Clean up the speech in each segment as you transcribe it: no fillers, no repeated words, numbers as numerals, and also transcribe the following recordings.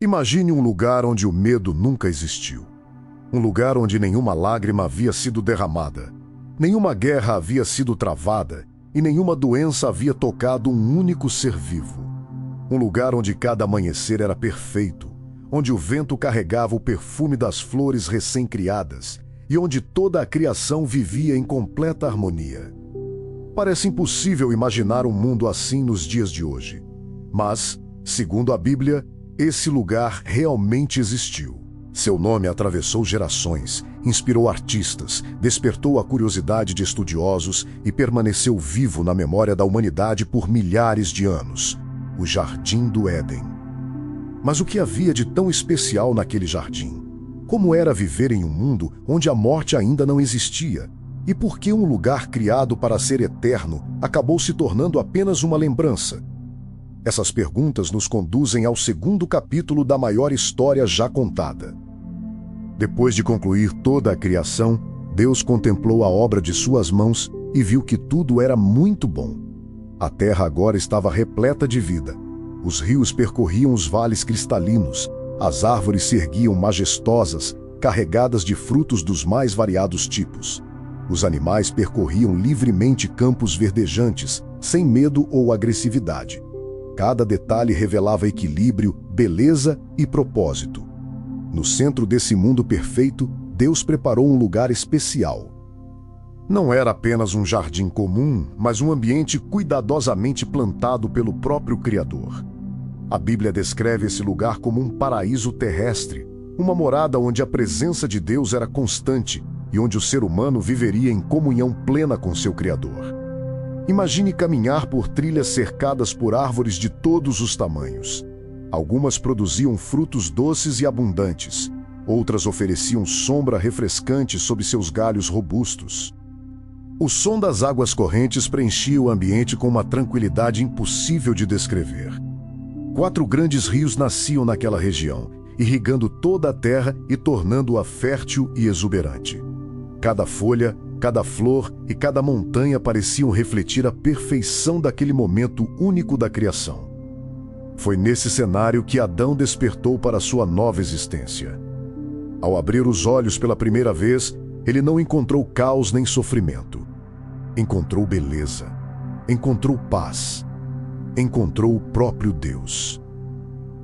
Imagine um lugar onde o medo nunca existiu. Um lugar onde nenhuma lágrima havia sido derramada, nenhuma guerra havia sido travada e nenhuma doença havia tocado um único ser vivo. Um lugar onde cada amanhecer era perfeito, onde o vento carregava o perfume das flores recém-criadas e onde toda a criação vivia em completa harmonia. Parece impossível imaginar um mundo assim nos dias de hoje, mas, segundo a Bíblia, esse lugar realmente existiu. Seu nome atravessou gerações, inspirou artistas, despertou a curiosidade de estudiosos e permaneceu vivo na memória da humanidade por milhares de anos: o Jardim do Éden. Mas o que havia de tão especial naquele jardim? Como era viver em um mundo onde a morte ainda não existia? E por que um lugar criado para ser eterno acabou se tornando apenas uma lembrança? Essas perguntas nos conduzem ao segundo capítulo da maior história já contada. Depois de concluir toda a criação, Deus contemplou a obra de suas mãos e viu que tudo era muito bom. A terra agora estava repleta de vida. Os rios percorriam os vales cristalinos, as árvores se erguiam majestosas, carregadas de frutos dos mais variados tipos. Os animais percorriam livremente campos verdejantes, sem medo ou agressividade. Cada detalhe revelava equilíbrio, beleza e propósito. No centro desse mundo perfeito, Deus preparou um lugar especial. Não era apenas um jardim comum, mas um ambiente cuidadosamente plantado pelo próprio Criador. A Bíblia descreve esse lugar como um paraíso terrestre, uma morada onde a presença de Deus era constante e onde o ser humano viveria em comunhão plena com seu Criador. Imagine caminhar por trilhas cercadas por árvores de todos os tamanhos. Algumas produziam frutos doces e abundantes, outras ofereciam sombra refrescante sob seus galhos robustos. O som das águas correntes preenchia o ambiente com uma tranquilidade impossível de descrever. 4 grandes rios nasciam naquela região, irrigando toda a terra e tornando-a fértil e exuberante. Cada folha, cada flor e cada montanha pareciam refletir a perfeição daquele momento único da criação. Foi nesse cenário que Adão despertou para sua nova existência. Ao abrir os olhos pela primeira vez, ele não encontrou caos nem sofrimento. Encontrou beleza, encontrou paz, encontrou o próprio Deus.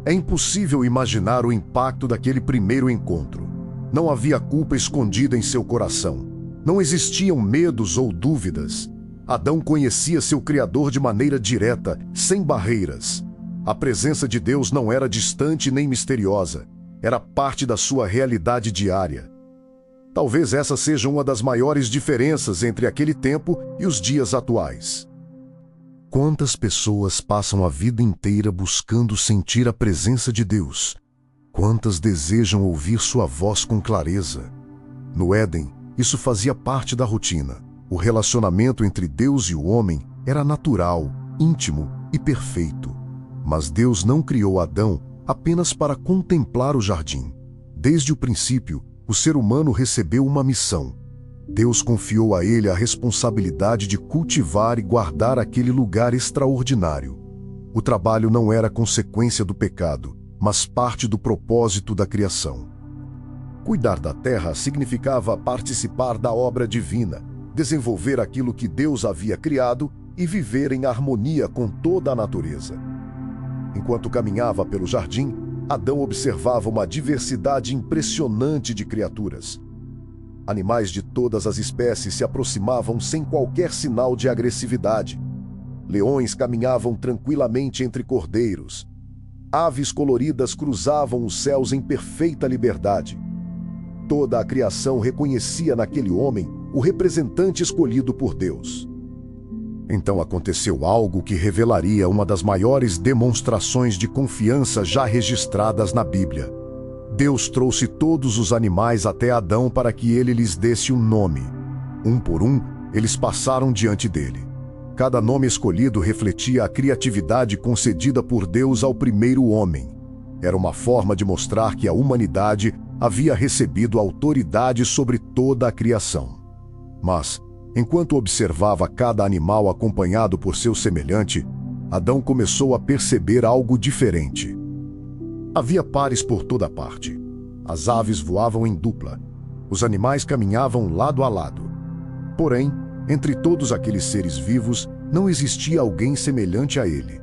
É impossível imaginar o impacto daquele primeiro encontro. Não havia culpa escondida em seu coração. Não existiam medos ou dúvidas. Adão conhecia seu Criador de maneira direta, sem barreiras. A presença de Deus não era distante nem misteriosa. Era parte da sua realidade diária. Talvez essa seja uma das maiores diferenças entre aquele tempo e os dias atuais. Quantas pessoas passam a vida inteira buscando sentir a presença de Deus? Quantas desejam ouvir sua voz com clareza? No Éden, isso fazia parte da rotina. O relacionamento entre Deus e o homem era natural, íntimo e perfeito. Mas Deus não criou Adão apenas para contemplar o jardim. Desde o princípio, o ser humano recebeu uma missão. Deus confiou a ele a responsabilidade de cultivar e guardar aquele lugar extraordinário. O trabalho não era consequência do pecado, mas parte do propósito da criação. Cuidar da terra significava participar da obra divina, desenvolver aquilo que Deus havia criado e viver em harmonia com toda a natureza. Enquanto caminhava pelo jardim, Adão observava uma diversidade impressionante de criaturas. Animais de todas as espécies se aproximavam sem qualquer sinal de agressividade. Leões caminhavam tranquilamente entre cordeiros. Aves coloridas cruzavam os céus em perfeita liberdade. Toda a criação reconhecia naquele homem o representante escolhido por Deus. Então aconteceu algo que revelaria uma das maiores demonstrações de confiança já registradas na Bíblia. Deus trouxe todos os animais até Adão para que ele lhes desse um nome. Um por um, eles passaram diante dele. Cada nome escolhido refletia a criatividade concedida por Deus ao primeiro homem. Era uma forma de mostrar que a humanidade havia recebido autoridade sobre toda a criação. Mas, enquanto observava cada animal acompanhado por seu semelhante, Adão começou a perceber algo diferente. Havia pares por toda parte. As aves voavam em dupla. Os animais caminhavam lado a lado. Porém, entre todos aqueles seres vivos, não existia alguém semelhante a ele.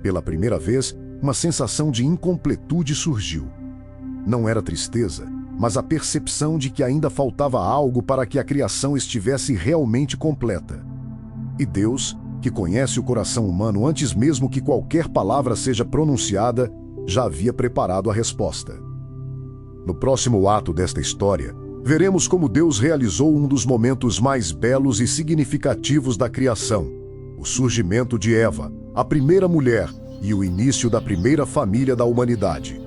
Pela primeira vez, uma sensação de incompletude surgiu. Não era tristeza, mas a percepção de que ainda faltava algo para que a criação estivesse realmente completa. E Deus, que conhece o coração humano antes mesmo que qualquer palavra seja pronunciada, já havia preparado a resposta. No próximo ato desta história, veremos como Deus realizou um dos momentos mais belos e significativos da criação, o surgimento de Eva, a primeira mulher, e o início da primeira família da humanidade.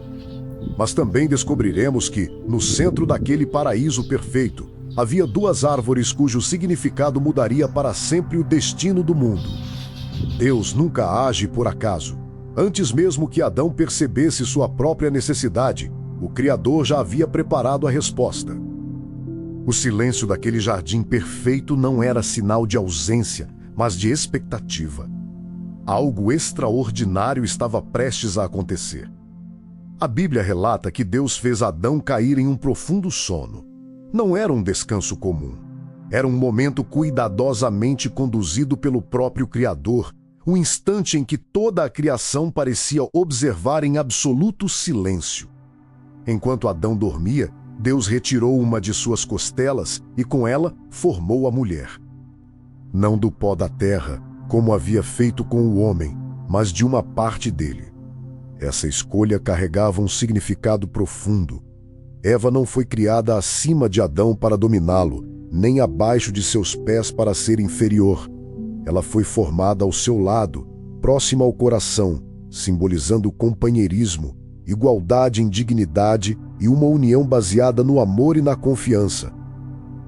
Mas também descobriremos que, no centro daquele paraíso perfeito, havia duas árvores cujo significado mudaria para sempre o destino do mundo. Deus nunca age por acaso. Antes mesmo que Adão percebesse sua própria necessidade, o Criador já havia preparado a resposta. O silêncio daquele jardim perfeito não era sinal de ausência, mas de expectativa. Algo extraordinário estava prestes a acontecer. A Bíblia relata que Deus fez Adão cair em um profundo sono. Não era um descanso comum. Era um momento cuidadosamente conduzido pelo próprio Criador, um instante em que toda a criação parecia observar em absoluto silêncio. Enquanto Adão dormia, Deus retirou uma de suas costelas e com ela formou a mulher. Não do pó da terra, como havia feito com o homem, mas de uma parte dele. Essa escolha carregava um significado profundo. Eva não foi criada acima de Adão para dominá-lo, nem abaixo de seus pés para ser inferior. Ela foi formada ao seu lado, próxima ao coração, simbolizando companheirismo, igualdade em dignidade e uma união baseada no amor e na confiança.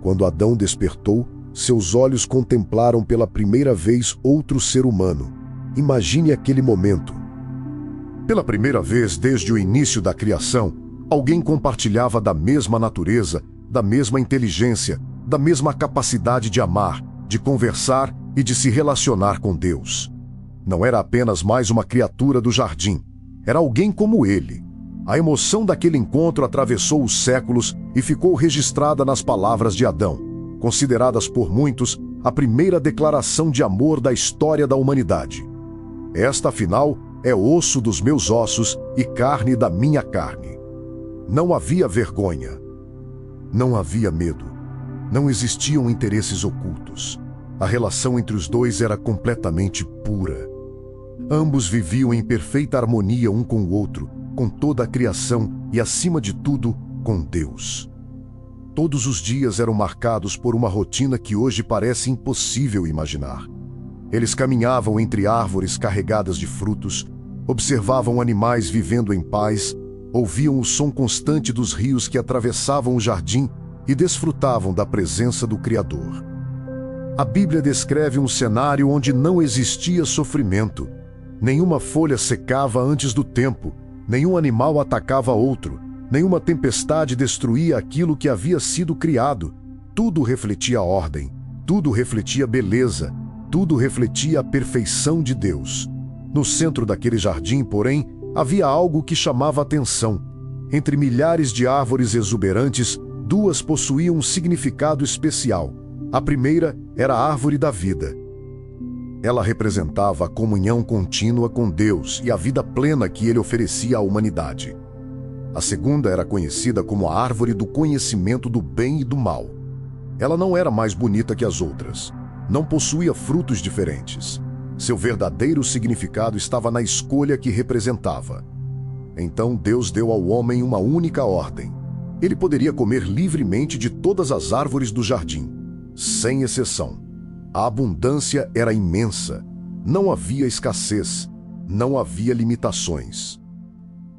Quando Adão despertou, seus olhos contemplaram pela primeira vez outro ser humano. Imagine aquele momento. Pela primeira vez desde o início da criação, alguém compartilhava da mesma natureza, da mesma inteligência, da mesma capacidade de amar, de conversar e de se relacionar com Deus. Não era apenas mais uma criatura do jardim, era alguém como ele. A emoção daquele encontro atravessou os séculos e ficou registrada nas palavras de Adão, consideradas por muitos a primeira declaração de amor da história da humanidade. Esta, afinal, é osso dos meus ossos e carne da minha carne. Não havia vergonha. Não havia medo. Não existiam interesses ocultos. A relação entre os dois era completamente pura. Ambos viviam em perfeita harmonia um com o outro, com toda a criação e, acima de tudo, com Deus. Todos os dias eram marcados por uma rotina que hoje parece impossível imaginar. Eles caminhavam entre árvores carregadas de frutos, observavam animais vivendo em paz, ouviam o som constante dos rios que atravessavam o jardim e desfrutavam da presença do Criador. A Bíblia descreve um cenário onde não existia sofrimento. Nenhuma folha secava antes do tempo, nenhum animal atacava outro, nenhuma tempestade destruía aquilo que havia sido criado. Tudo refletia ordem, tudo refletia beleza, tudo refletia a perfeição de Deus. No centro daquele jardim, porém, havia algo que chamava atenção. Entre milhares de árvores exuberantes, duas possuíam um significado especial. A primeira era a árvore da vida. Ela representava a comunhão contínua com Deus e a vida plena que ele oferecia à humanidade. A segunda era conhecida como a árvore do conhecimento do bem e do mal. Ela não era mais bonita que as outras. Não possuía frutos diferentes. Seu verdadeiro significado estava na escolha que representava. Então Deus deu ao homem uma única ordem. Ele poderia comer livremente de todas as árvores do jardim, sem exceção. A abundância era imensa. Não havia escassez. Não havia limitações.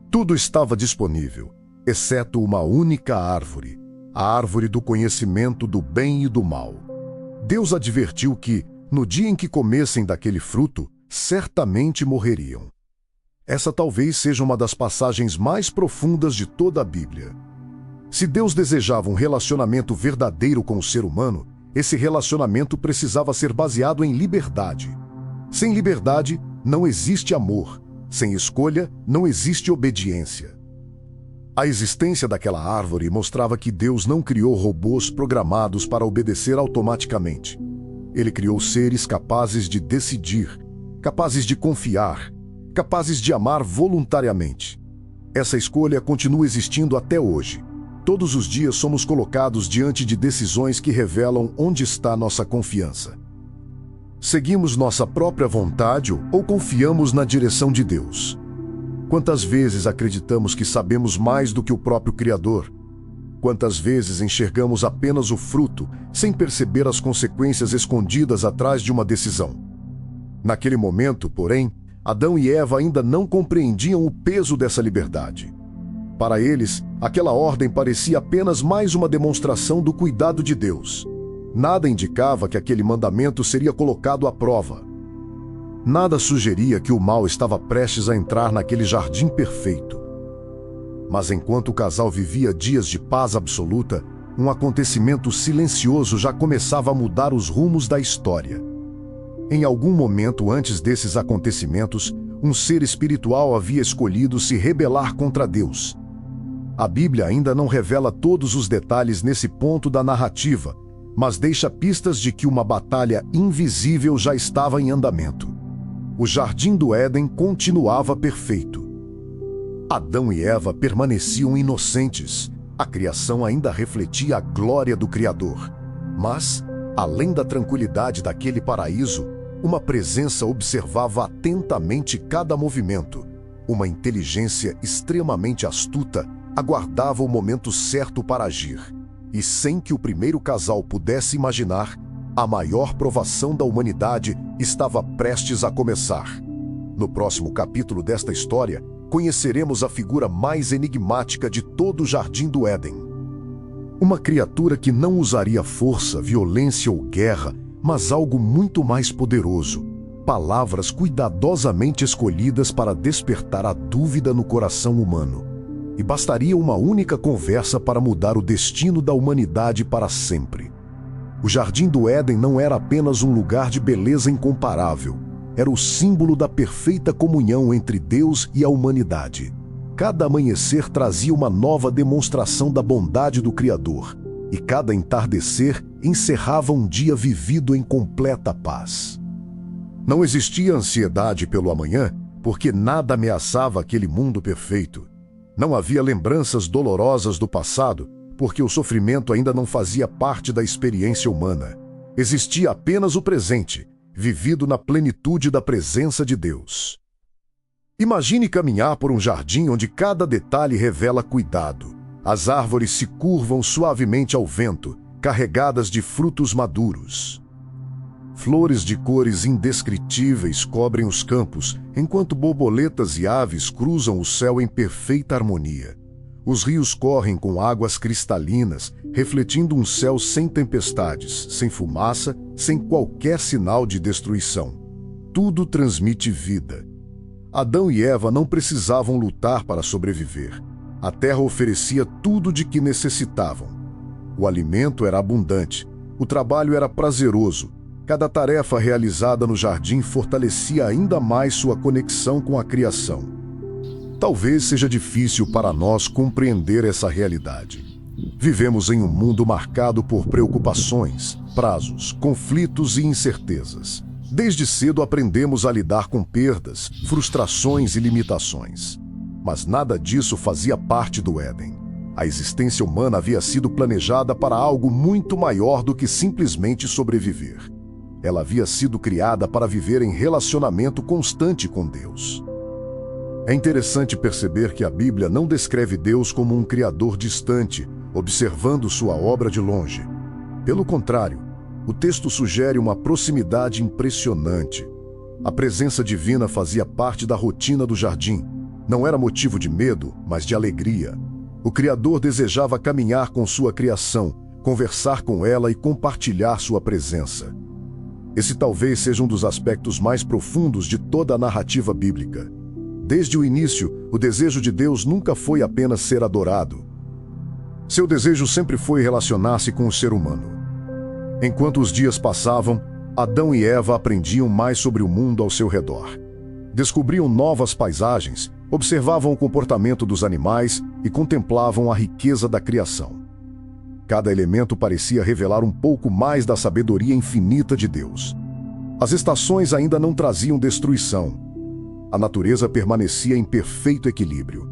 Tudo estava disponível, exceto uma única árvore, a árvore do conhecimento do bem e do mal. Deus advertiu que, no dia em que comessem daquele fruto, certamente morreriam. Essa talvez seja uma das passagens mais profundas de toda a Bíblia. Se Deus desejava um relacionamento verdadeiro com o ser humano, esse relacionamento precisava ser baseado em liberdade. Sem liberdade, não existe amor. Sem escolha, não existe obediência. A existência daquela árvore mostrava que Deus não criou robôs programados para obedecer automaticamente. Ele criou seres capazes de decidir, capazes de confiar, capazes de amar voluntariamente. Essa escolha continua existindo até hoje. Todos os dias somos colocados diante de decisões que revelam onde está nossa confiança. Seguimos nossa própria vontade ou confiamos na direção de Deus? Quantas vezes acreditamos que sabemos mais do que o próprio Criador? Quantas vezes enxergamos apenas o fruto, sem perceber as consequências escondidas atrás de uma decisão? Naquele momento, porém, Adão e Eva ainda não compreendiam o peso dessa liberdade. Para eles, aquela ordem parecia apenas mais uma demonstração do cuidado de Deus. Nada indicava que aquele mandamento seria colocado à prova. Nada sugeria que o mal estava prestes a entrar naquele jardim perfeito. Mas enquanto o casal vivia dias de paz absoluta, um acontecimento silencioso já começava a mudar os rumos da história. Em algum momento antes desses acontecimentos, um ser espiritual havia escolhido se rebelar contra Deus. A Bíblia ainda não revela todos os detalhes nesse ponto da narrativa, mas deixa pistas de que uma batalha invisível já estava em andamento. O Jardim do Éden continuava perfeito. Adão e Eva permaneciam inocentes. A criação ainda refletia a glória do Criador. Mas, além da tranquilidade daquele paraíso, uma presença observava atentamente cada movimento. Uma inteligência extremamente astuta aguardava o momento certo para agir. E sem que o primeiro casal pudesse imaginar, a maior provação da humanidade estava prestes a começar. No próximo capítulo desta história, conheceremos a figura mais enigmática de todo o Jardim do Éden. Uma criatura que não usaria força, violência ou guerra, mas algo muito mais poderoso. Palavras cuidadosamente escolhidas para despertar a dúvida no coração humano. E bastaria uma única conversa para mudar o destino da humanidade para sempre. O Jardim do Éden não era apenas um lugar de beleza incomparável. Era o símbolo da perfeita comunhão entre Deus e a humanidade. Cada amanhecer trazia uma nova demonstração da bondade do Criador, e cada entardecer encerrava um dia vivido em completa paz. Não existia ansiedade pelo amanhã, porque nada ameaçava aquele mundo perfeito. Não havia lembranças dolorosas do passado, porque o sofrimento ainda não fazia parte da experiência humana. Existia apenas o presente, vivido na plenitude da presença de Deus. Imagine caminhar por um jardim onde cada detalhe revela cuidado. As árvores se curvam suavemente ao vento, carregadas de frutos maduros. Flores de cores indescritíveis cobrem os campos, enquanto borboletas e aves cruzam o céu em perfeita harmonia. Os rios correm com águas cristalinas, refletindo um céu sem tempestades, sem fumaça, sem qualquer sinal de destruição. Tudo transmite vida. Adão e Eva não precisavam lutar para sobreviver. A terra oferecia tudo de que necessitavam. O alimento era abundante, o trabalho era prazeroso. Cada tarefa realizada no jardim fortalecia ainda mais sua conexão com a criação. Talvez seja difícil para nós compreender essa realidade. Vivemos em um mundo marcado por preocupações, prazos, conflitos e incertezas. Desde cedo aprendemos a lidar com perdas, frustrações e limitações. Mas nada disso fazia parte do Éden. A existência humana havia sido planejada para algo muito maior do que simplesmente sobreviver. Ela havia sido criada para viver em relacionamento constante com Deus. É interessante perceber que a Bíblia não descreve Deus como um criador distante, observando sua obra de longe. Pelo contrário, o texto sugere uma proximidade impressionante. A presença divina fazia parte da rotina do jardim. Não era motivo de medo, mas de alegria. O Criador desejava caminhar com sua criação, conversar com ela e compartilhar sua presença. Esse talvez seja um dos aspectos mais profundos de toda a narrativa bíblica. Desde o início, o desejo de Deus nunca foi apenas ser adorado. Seu desejo sempre foi relacionar-se com o ser humano. Enquanto os dias passavam, Adão e Eva aprendiam mais sobre o mundo ao seu redor. Descobriam novas paisagens, observavam o comportamento dos animais e contemplavam a riqueza da criação. Cada elemento parecia revelar um pouco mais da sabedoria infinita de Deus. As estações ainda não traziam destruição. A natureza permanecia em perfeito equilíbrio.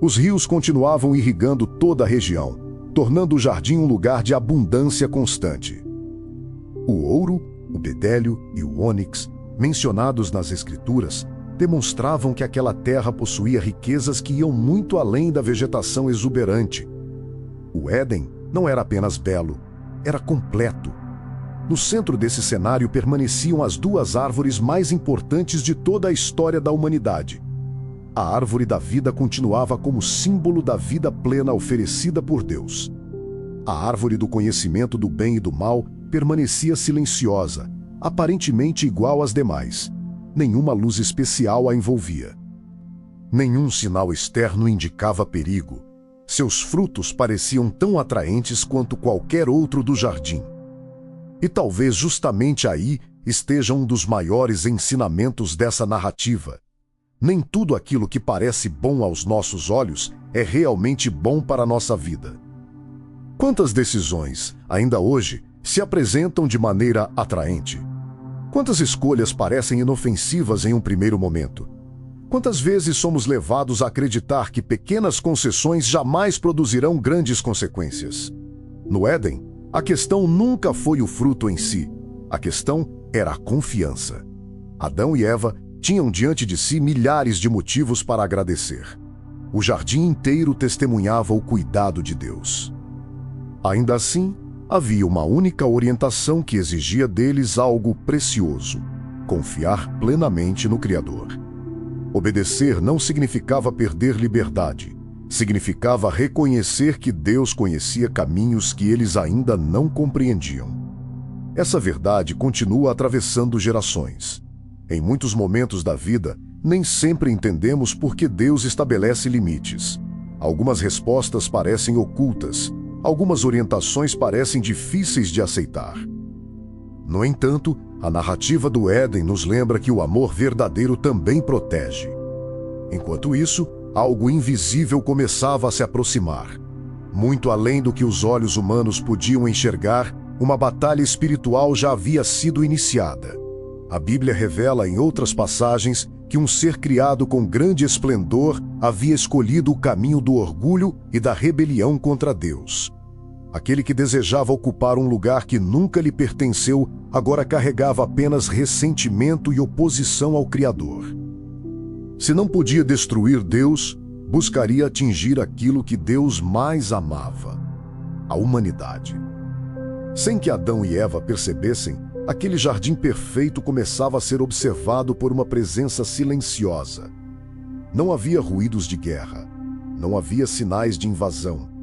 Os rios continuavam irrigando toda a região, tornando o jardim um lugar de abundância constante. O ouro, o bedélio e o ônix, mencionados nas Escrituras, demonstravam que aquela terra possuía riquezas que iam muito além da vegetação exuberante. O Éden não era apenas belo, era completo. No centro desse cenário permaneciam as duas árvores mais importantes de toda a história da humanidade. A árvore da vida continuava como símbolo da vida plena oferecida por Deus. A árvore do conhecimento do bem e do mal permanecia silenciosa, aparentemente igual às demais. Nenhuma luz especial a envolvia. Nenhum sinal externo indicava perigo. Seus frutos pareciam tão atraentes quanto qualquer outro do jardim. E talvez justamente aí esteja um dos maiores ensinamentos dessa narrativa. Nem tudo aquilo que parece bom aos nossos olhos é realmente bom para a nossa vida. Quantas decisões, ainda hoje, se apresentam de maneira atraente? Quantas escolhas parecem inofensivas em um primeiro momento? Quantas vezes somos levados a acreditar que pequenas concessões jamais produzirão grandes consequências? No Éden, a questão nunca foi o fruto em si. A questão era a confiança. Adão e Eva tinham diante de si milhares de motivos para agradecer. O jardim inteiro testemunhava o cuidado de Deus. Ainda assim, havia uma única orientação que exigia deles algo precioso: confiar plenamente no Criador. Obedecer não significava perder liberdade. Significava reconhecer que Deus conhecia caminhos que eles ainda não compreendiam. Essa verdade continua atravessando gerações. Em muitos momentos da vida, nem sempre entendemos por que Deus estabelece limites. Algumas respostas parecem ocultas, algumas orientações parecem difíceis de aceitar. No entanto, a narrativa do Éden nos lembra que o amor verdadeiro também protege. Enquanto isso, algo invisível começava a se aproximar. Muito além do que os olhos humanos podiam enxergar, uma batalha espiritual já havia sido iniciada. A Bíblia revela em outras passagens que um ser criado com grande esplendor havia escolhido o caminho do orgulho e da rebelião contra Deus. Aquele que desejava ocupar um lugar que nunca lhe pertenceu, agora carregava apenas ressentimento e oposição ao Criador. Se não podia destruir Deus, buscaria atingir aquilo que Deus mais amava: a humanidade. Sem que Adão e Eva percebessem, aquele jardim perfeito começava a ser observado por uma presença silenciosa. Não havia ruídos de guerra. Não havia sinais de invasão.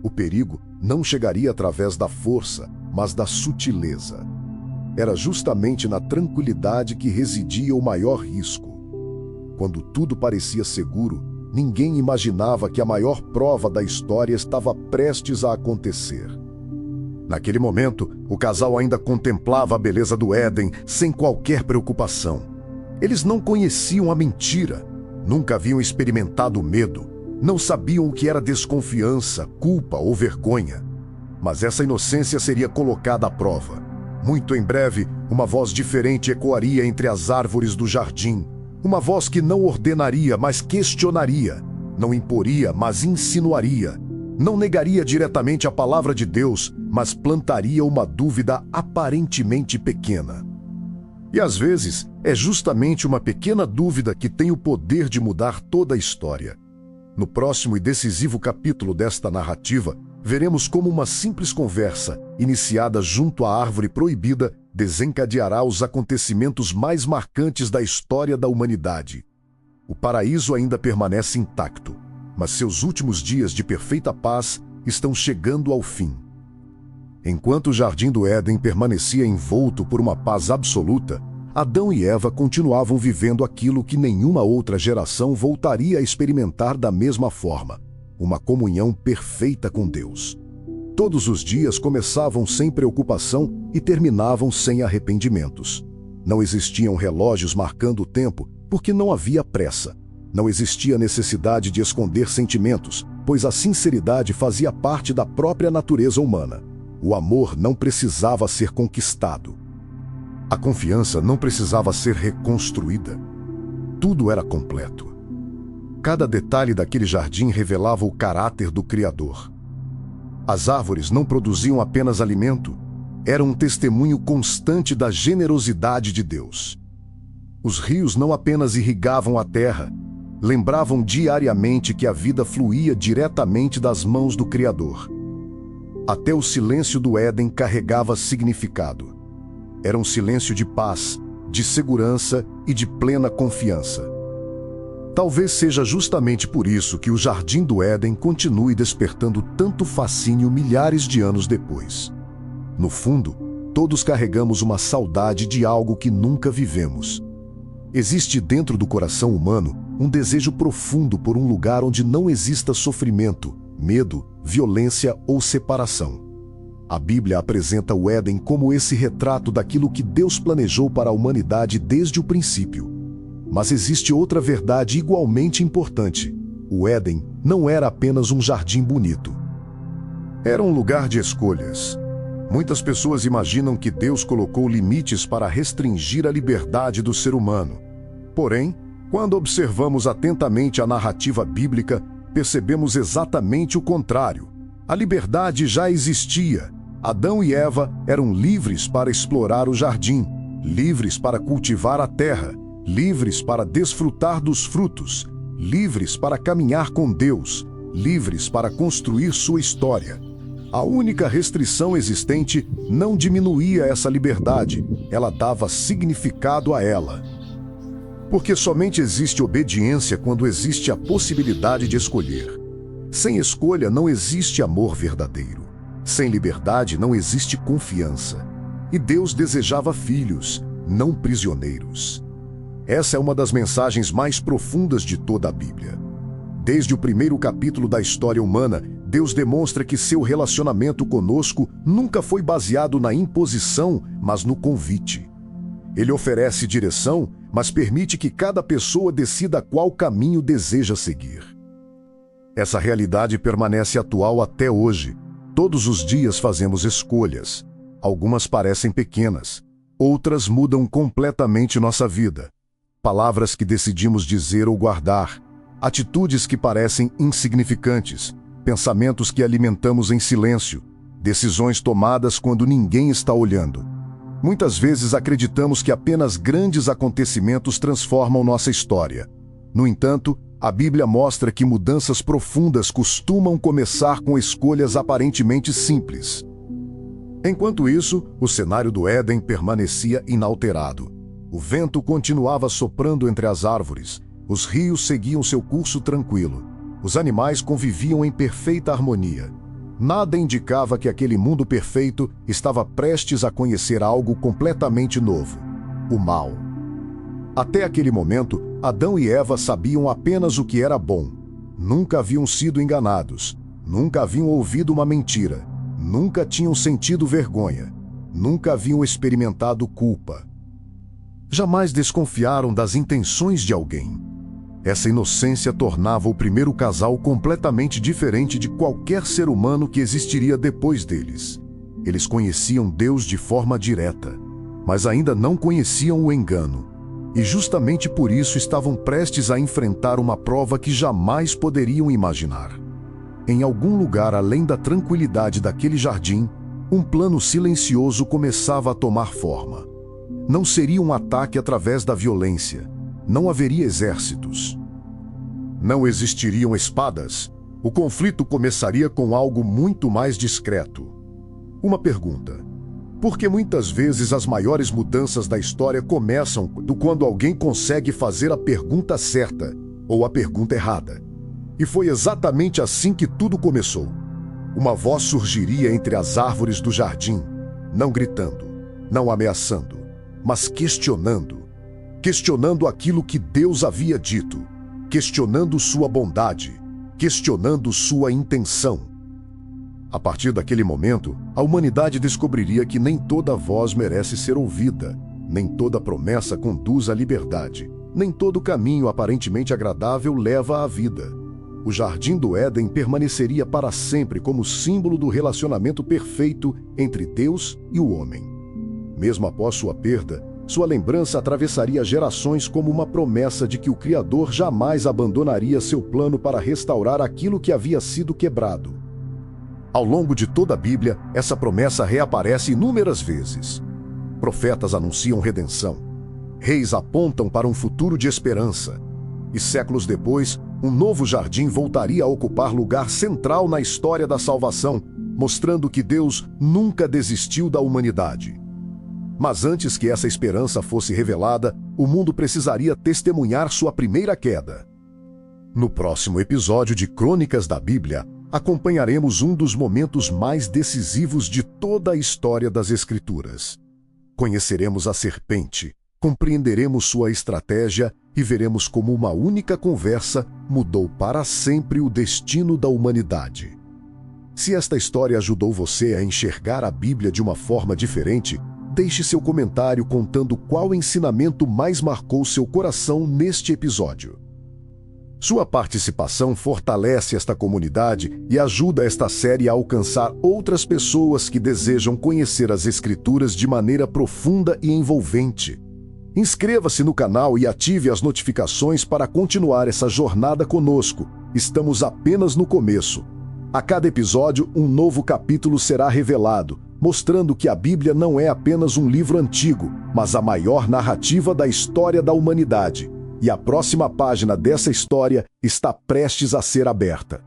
O perigo não chegaria através da força, mas da sutileza. Era justamente na tranquilidade que residia o maior risco. Quando tudo parecia seguro, ninguém imaginava que a maior prova da história estava prestes a acontecer. Naquele momento, o casal ainda contemplava a beleza do Éden sem qualquer preocupação. Eles não conheciam a mentira, nunca haviam experimentado o medo, não sabiam o que era desconfiança, culpa ou vergonha. Mas essa inocência seria colocada à prova. Muito em breve, uma voz diferente ecoaria entre as árvores do jardim. Uma voz que não ordenaria, mas questionaria. Não imporia, mas insinuaria. Não negaria diretamente a palavra de Deus, mas plantaria uma dúvida aparentemente pequena. E às vezes, é justamente uma pequena dúvida que tem o poder de mudar toda a história. No próximo e decisivo capítulo desta narrativa, veremos como uma simples conversa, iniciada junto à árvore proibida, desencadeará os acontecimentos mais marcantes da história da humanidade. O paraíso ainda permanece intacto, mas seus últimos dias de perfeita paz estão chegando ao fim. Enquanto o jardim do Éden permanecia envolto por uma paz absoluta, Adão e Eva continuavam vivendo aquilo que nenhuma outra geração voltaria a experimentar da mesma forma: uma comunhão perfeita com Deus. Todos os dias começavam sem preocupação e terminavam sem arrependimentos. Não existiam relógios marcando o tempo Porque não havia pressa. Não existia necessidade de esconder sentimentos, pois a sinceridade fazia parte da própria natureza humana. O amor não precisava ser conquistado. A confiança não precisava ser reconstruída. Tudo era completo. Cada detalhe daquele jardim revelava o caráter do Criador. As árvores não produziam apenas alimento, eram um testemunho constante da generosidade de Deus. Os rios não apenas irrigavam a terra, lembravam diariamente que a vida fluía diretamente das mãos do Criador. Até o silêncio do Éden carregava significado. Era um silêncio de paz, de segurança e de plena confiança. Talvez seja justamente por isso que o Jardim do Éden continue despertando tanto fascínio milhares de anos depois. No fundo, todos carregamos uma saudade de algo que nunca vivemos. Existe dentro do coração humano um desejo profundo por um lugar onde não exista sofrimento, medo, violência ou separação. A Bíblia apresenta o Éden como esse retrato daquilo que Deus planejou para a humanidade desde o princípio. Mas existe outra verdade igualmente importante. O Éden não era apenas um jardim bonito. Era um lugar de escolhas. Muitas pessoas imaginam que Deus colocou limites para restringir a liberdade do ser humano. Porém, quando observamos atentamente a narrativa bíblica, percebemos exatamente o contrário. A liberdade já existia. Adão e Eva eram livres para explorar o jardim, livres para cultivar a terra, livres para desfrutar dos frutos, livres para caminhar com Deus, livres para construir sua história. A única restrição existente não diminuía essa liberdade, ela dava significado a ela. Porque somente existe obediência quando existe a possibilidade de escolher. Sem escolha não existe amor verdadeiro. Sem liberdade não existe confiança. E Deus desejava filhos, não prisioneiros. Essa é uma das mensagens mais profundas de toda a Bíblia. Desde o primeiro capítulo da história humana, Deus demonstra que seu relacionamento conosco nunca foi baseado na imposição, mas no convite. Ele oferece direção, mas permite que cada pessoa decida qual caminho deseja seguir. Essa realidade permanece atual até hoje. Todos os dias fazemos escolhas. Algumas parecem pequenas, outras mudam completamente nossa vida. Palavras que decidimos dizer ou guardar, atitudes que parecem insignificantes, pensamentos que alimentamos em silêncio, decisões tomadas quando ninguém está olhando. Muitas vezes acreditamos que apenas grandes acontecimentos transformam nossa história. No entanto, a Bíblia mostra que mudanças profundas costumam começar com escolhas aparentemente simples. Enquanto isso, o cenário do Éden permanecia inalterado. O vento continuava soprando entre as árvores, os rios seguiam seu curso tranquilo, os animais conviviam em perfeita harmonia. Nada indicava que aquele mundo perfeito estava prestes a conhecer algo completamente novo: o mal. Até aquele momento, Adão e Eva sabiam apenas o que era bom. Nunca haviam sido enganados, nunca haviam ouvido uma mentira, nunca tinham sentido vergonha, nunca haviam experimentado culpa. Jamais desconfiaram das intenções de alguém. Essa inocência tornava o primeiro casal completamente diferente de qualquer ser humano que existiria depois deles. Eles conheciam Deus de forma direta, mas ainda não conheciam o engano. E justamente por isso estavam prestes a enfrentar uma prova que jamais poderiam imaginar. Em algum lugar além da tranquilidade daquele jardim, um plano silencioso começava a tomar forma. Não seria um ataque através da violência. Não haveria exércitos. Não existiriam espadas. O conflito começaria com algo muito mais discreto. Uma pergunta. Porque muitas vezes as maiores mudanças da história começam quando alguém consegue fazer a pergunta certa ou a pergunta errada. E foi exatamente assim que tudo começou. Uma voz surgiria entre as árvores do jardim, não gritando, não ameaçando, mas questionando. Questionando aquilo que Deus havia dito, questionando sua bondade, questionando sua intenção. A partir daquele momento, a humanidade descobriria que nem toda voz merece ser ouvida, nem toda promessa conduz à liberdade, Nem todo caminho aparentemente agradável leva à vida. O Jardim do Éden permaneceria para sempre como símbolo do relacionamento perfeito entre Deus e o homem. Mesmo após sua perda, sua lembrança atravessaria gerações como uma promessa de que o Criador jamais abandonaria seu plano para restaurar aquilo que havia sido quebrado. Ao longo de toda a Bíblia, essa promessa reaparece inúmeras vezes. Profetas anunciam redenção. Reis apontam para um futuro de esperança. E séculos depois, um novo jardim voltaria a ocupar lugar central na história da salvação, mostrando que Deus nunca desistiu da humanidade. Mas antes que essa esperança fosse revelada, o mundo precisaria testemunhar sua primeira queda. No próximo episódio de Crônicas da Bíblia, acompanharemos um dos momentos mais decisivos de toda a história das Escrituras. Conheceremos a serpente, compreenderemos sua estratégia e veremos como uma única conversa mudou para sempre o destino da humanidade. Se esta história ajudou você a enxergar a Bíblia de uma forma diferente, deixe seu comentário contando qual ensinamento mais marcou seu coração neste episódio. Sua participação fortalece esta comunidade e ajuda esta série a alcançar outras pessoas que desejam conhecer as Escrituras de maneira profunda e envolvente. Inscreva-se no canal e ative as notificações para continuar essa jornada conosco. Estamos apenas no começo. A cada episódio, um novo capítulo será revelado, mostrando que a Bíblia não é apenas um livro antigo, mas a maior narrativa da história da humanidade. E a próxima página dessa história está prestes a ser aberta.